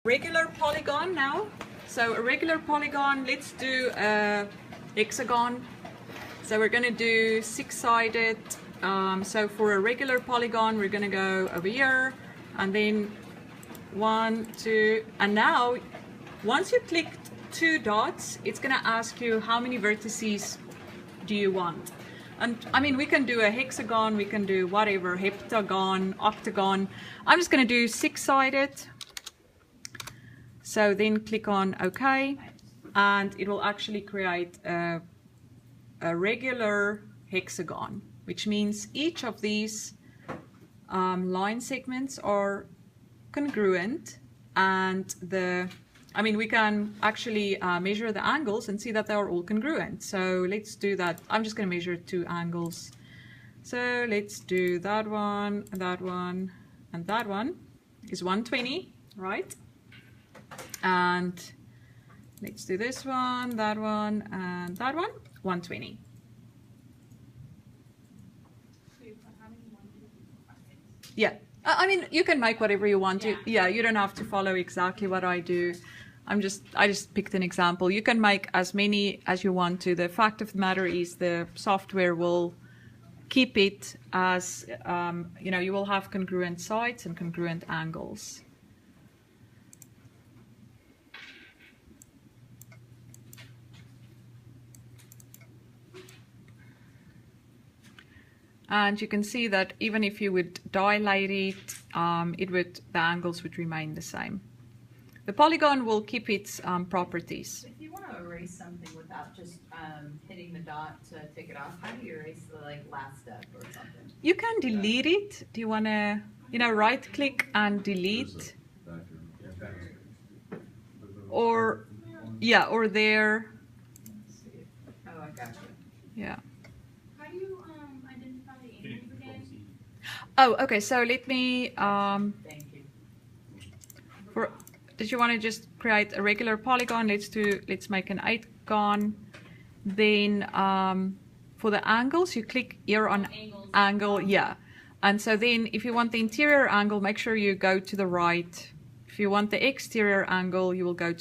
Regular polygon now. So a regular polygon, let's do a hexagon. So we're going to do six-sided. So for a regular polygon, we're going to go over here and then 1, 2, and now once you click 2 dots, it's going to ask you how many vertices do you want. And I mean, we can do a hexagon, we can do whatever, heptagon, octagon. I'm just going to do six-sided. So then click on OK, and it will actually create a regular hexagon, which means each of these line segments are congruent, and I mean, we can actually measure the angles and see that they are all congruent. So let's do that. I'm just going to measure 2 angles. So let's do that one, and that one, and that one is 120, right? And let's do this one, and that one, 120. Yeah, I mean, you can make whatever you want to. Yeah, you don't have to follow exactly what I do. I just picked an example. You can make as many as you want to. The fact of the matter is the software will keep it as, you know, you will have congruent sides and congruent angles. And you can see that even if you would dilate it, the angles would remain the same. The polygon will keep its properties. If you want to erase something without just hitting the dot to take it off, how do you erase the last step or something? You can delete it. Do you want to, you know, right click and delete? Or, yeah, or there. Oh, I got you. Yeah. How do you identify the angles again? Oh, okay. So let me. Thank you. Did you want to just create a regular polygon? Let's make an 8gon. Then for the angles, you click here on angle, yeah. And so then if you want the interior angle, make sure you go to the right. If you want the exterior angle, you will go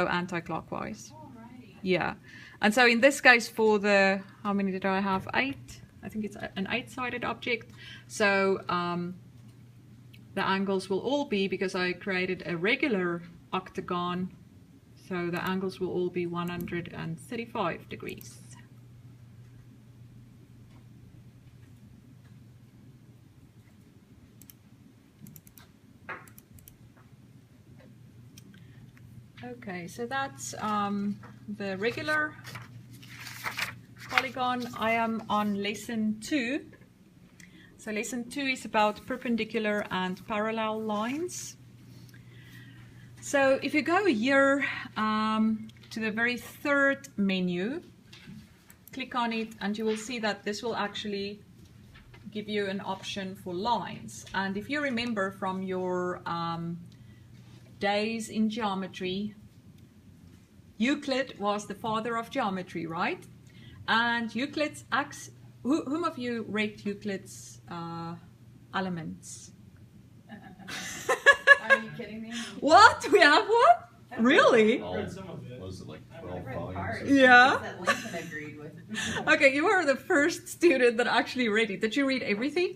anti-clockwise. Alrighty. Yeah. And so in this case, for the, how many did I have? 8. I think it's an 8-sided object. So the angles will all be, because I created a regular octagon, so the angles will all be 135 degrees. Okay, so that's the regular polygon. I am on lesson 2. So lesson 2 is about perpendicular and parallel lines. So if you go here to the very 3rd menu, click on it, and you will see that this will actually give you an option for lines. And if you remember from your days in geometry, Euclid was the father of geometry, right? And Euclid's whom of you read Euclid's Elements? Are you kidding me? What? We have one? Really? Was it like 12 volumes? Yeah. That Lincoln agreed with. Okay, you were the first student that actually read it. Did you read everything?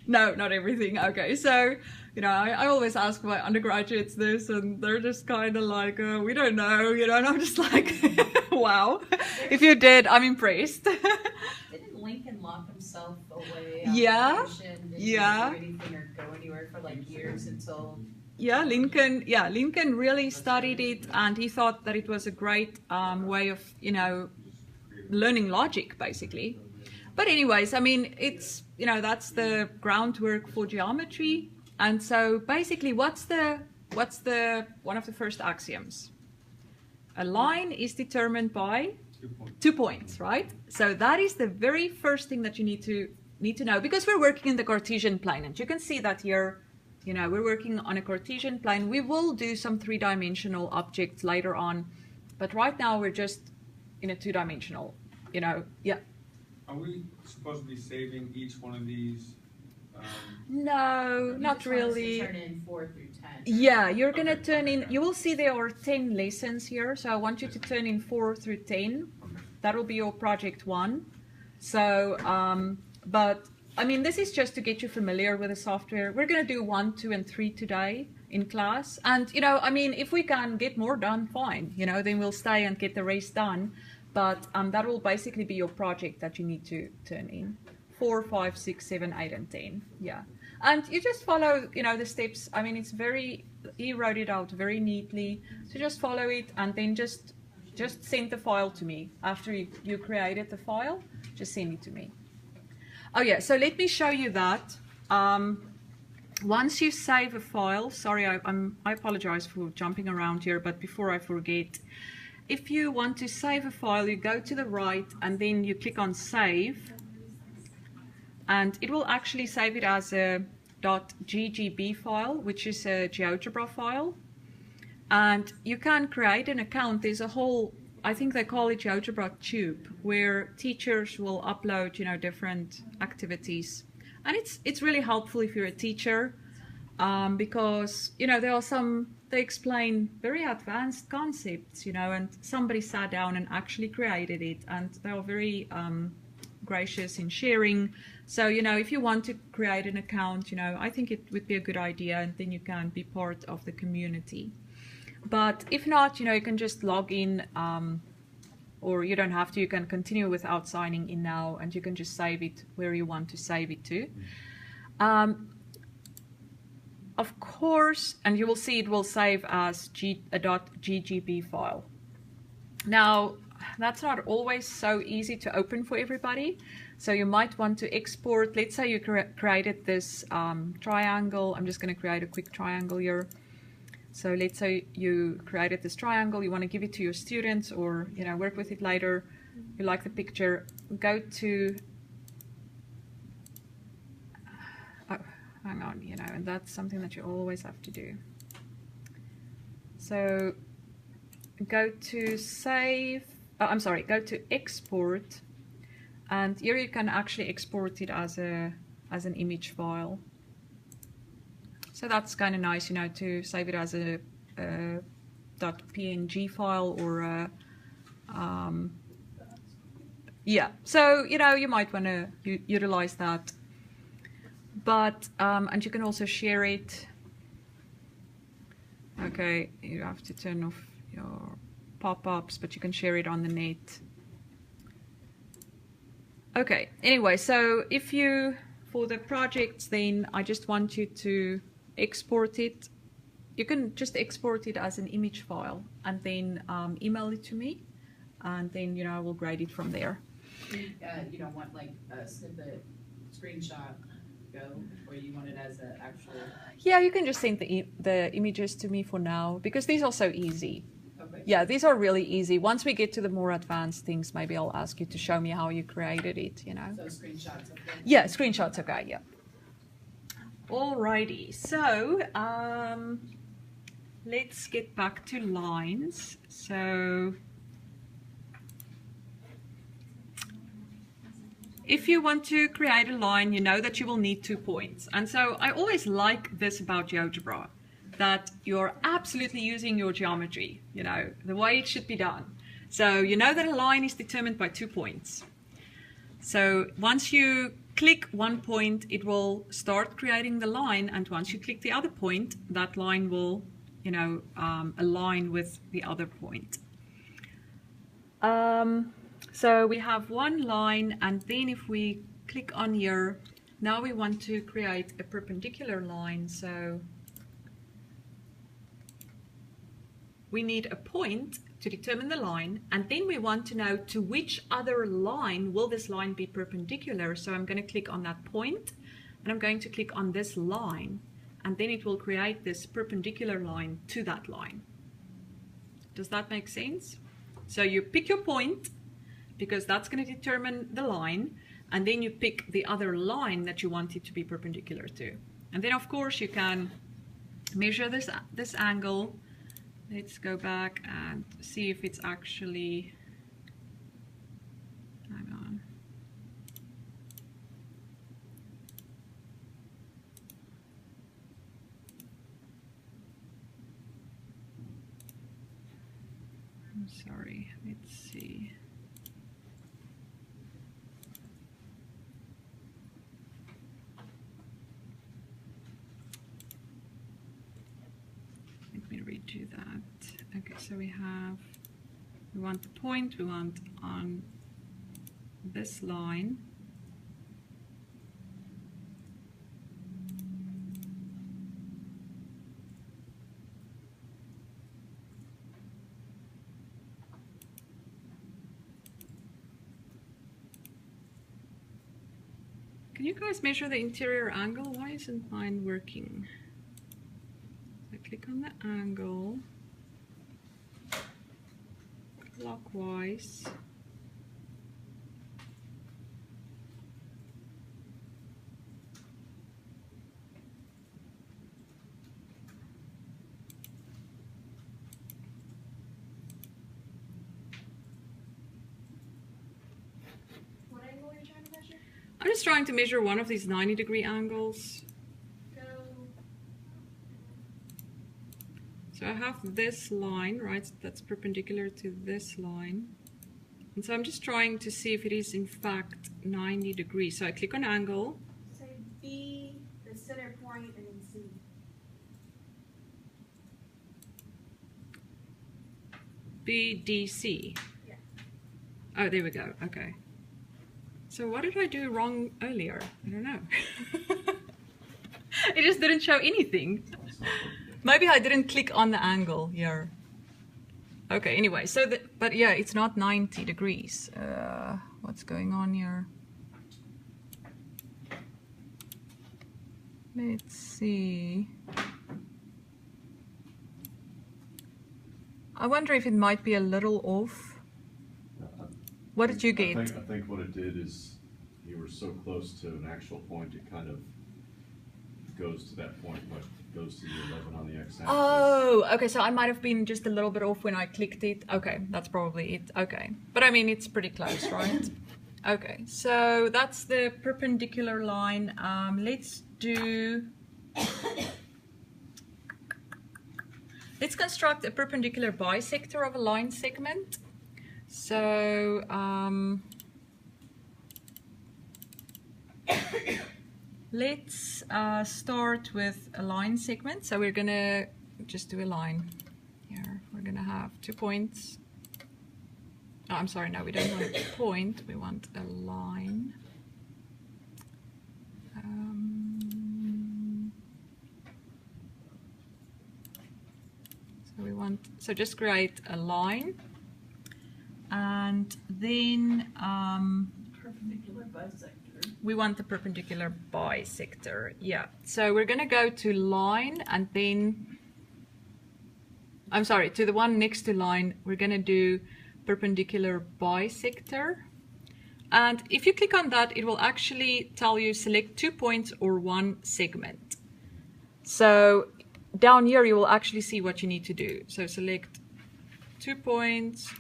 No, not everything. Okay, so, you know, I always ask my undergraduates this, and they're just kind of like, we don't know, you know, and I'm just like, wow. If you did, I'm impressed. Didn't Lincoln lock himself away? Yeah, Didn't yeah. do anything or go anywhere for like years until. Yeah, Lincoln really studied it, and he thought that it was a great way of, you know, learning logic, basically. But anyways, I mean, it's, you know, that's the groundwork for geometry. And so basically, what's one of the first axioms? A line is determined by 2 points, right? So that is the very first thing that you need to know, because we're working in the Cartesian plane, and you can see that here, you know, we're working on a Cartesian plane. We will do some 3-dimensional objects later on, but right now we're just in a 2-dimensional, you know, yeah. Are we supposed to be saving each one of these? No, not You just want us to really. turn in 4 through 10. Yeah, you're gonna turn in, you will see there are 10 lessons here, so I want you to turn in 4 through 10. That will be your project 1. So, but I mean, this is just to get you familiar with the software. We're gonna do 1, 2, and 3 today in class. And, you know, I mean, if we can get more done, fine, you know, then we'll stay and get the rest done. But that will basically be your project that you need to turn in. 4, 5, 6, 7, 8, and 10. Yeah. And you just follow, you know, the steps. I mean, it's very, he wrote it out very neatly. So just follow it and then just send the file to me. After you created the file, just send it to me. Oh yeah, so let me show you that. Once you save a file, sorry, I apologize for jumping around here, but before I forget, if you want to save a file, you go to the right and then you click on save. And it will actually save it as a .ggb file, which is a Geogebra file. And you can create an account. There's a whole, I think they call it Geogebra Tube, where teachers will upload, you know, different activities. And it's really helpful if you're a teacher, because, you know, there are some, they explain very advanced concepts, you know, and somebody sat down and actually created it, and they are very gracious in sharing. So, you know, if you want to create an account, you know, I think it would be a good idea, and then you can be part of the community. But if not, you know, you can just log in, or you don't have to, you can continue without signing in now, and you can just save it where you want to save it to. Of course, and you will see it will save as a .ggb file. Now, that's not always so easy to open for everybody. So you might want to export, let's say you created this triangle. I'm just going to create a quick triangle here. So let's say you created this triangle, you want to give it to your students or, you know, work with it later. You like the picture, go to, oh, hang on, you know, and that's something that you always have to do. So go to save, go to export, and here you can actually export it as an image file. So that's kind of nice, you know, to save it as a .png file or a, yeah. So, you know, you might want to utilize that. But, and you can also share it. Okay, you have to turn off your pop-ups, but you can share it on the net. Okay, anyway, so if you, for the projects, then I just want you to export it. You can just export it as an image file and then email it to me, and then, you know, I will grade it from there. You don't want like a snippet screenshot go, or you want it as an actual? Yeah, you can just send the images to me for now, because these are so easy. Okay. Yeah, these are really easy. Once we get to the more advanced things, maybe I'll ask you to show me how you created it, you know. So screenshots. Okay. Yeah, screenshots, okay, yeah. Alrighty, so let's get back to lines. So if you want to create a line, you know that you will need 2 points. And so I always like this about GeoGebra, that you're absolutely using your geometry, you know, the way it should be done. So you know that a line is determined by 2 points. So once you click one point, it will start creating the line, and once you click the other point, that line will, you know, align with the other point. So we have one line, and then if we click on here, now we want to create a perpendicular line. So we need a point to determine the line, and then we want to know to which other line will this line be perpendicular. So I'm going to click on that point, and I'm going to click on this line, and then it will create this perpendicular line to that line. Does that make sense? So you pick your point, because that's going to determine the line, and then you pick the other line that you want it to be perpendicular to. And then of course you can measure this angle. Let's go back and see if it's actually, hang on. sorry, let's see. Let me redo that. Okay, so we want the point, we want on this line. Can you guys measure the interior angle? Why isn't mine working? I click on the angle clockwise. What angle are you trying to measure? I'm just trying to measure one of these 90-degree angles. Go. So I have this line, right, that's perpendicular to this line. And so I'm just trying to see if it is in fact 90 degrees. So I click on angle. Say B, the center point, and then C. BDC. Yeah. Oh, there we go. Okay. So what did I do wrong earlier? I don't know. It just didn't show anything. Maybe I didn't click on the angle here. Okay, anyway, so but yeah, it's not 90 degrees. What's going on here? Let's see. I wonder if it might be a little off. What did you get? I think what it did is you were so close to an actual point, it kind of goes to that point, but it goes to the 11 on the x-axis. Oh, okay, so I might have been just a little bit off when I clicked it. Okay, that's probably it. Okay, but I mean, it's pretty close, right? Okay, so that's the perpendicular line. Let's construct a perpendicular bisector of a line segment. So, let's start with a line segment. So we're gonna just do a line here. We're gonna have 2 points. Oh, I'm sorry, no, we don't want a point, we want a line. So just create a line, and then Perpendicular bisector. we want the perpendicular bisector. Yeah, so we're gonna go to line, and then I'm sorry, to the one next to line, we're gonna do perpendicular bisector. And if you click on that, it will actually tell you select 2 points or 1 segment. So down here, you will actually see what you need to do. So select 2 points.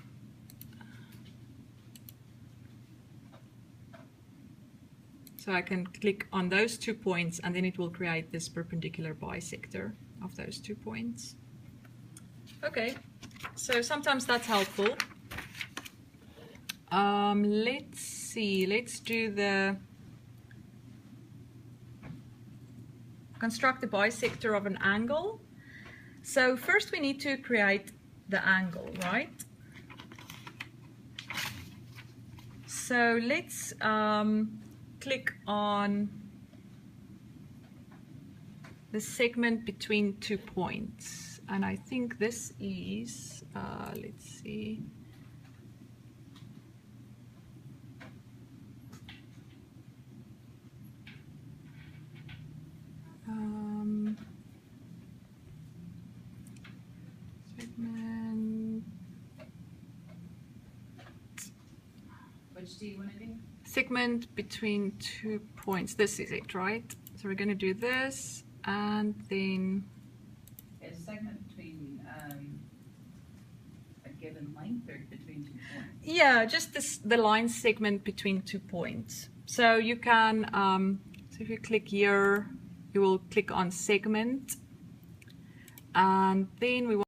So I can click on those 2 points, and then it will create this perpendicular bisector of those 2 points. Okay, so sometimes that's helpful. Let's see, let's do the construct the bisector of an angle. So first we need to create the angle, right? So let's click on the segment between 2 points. And I think this is, let's see. Segment. Which do you want to do? Segment between 2 points. This is it, right? So we're going to do this, and then A segment between a given length or between 2 points? yeah, just this, the line segment between 2 points. So you can, so if you click here, you will click on segment, and then we want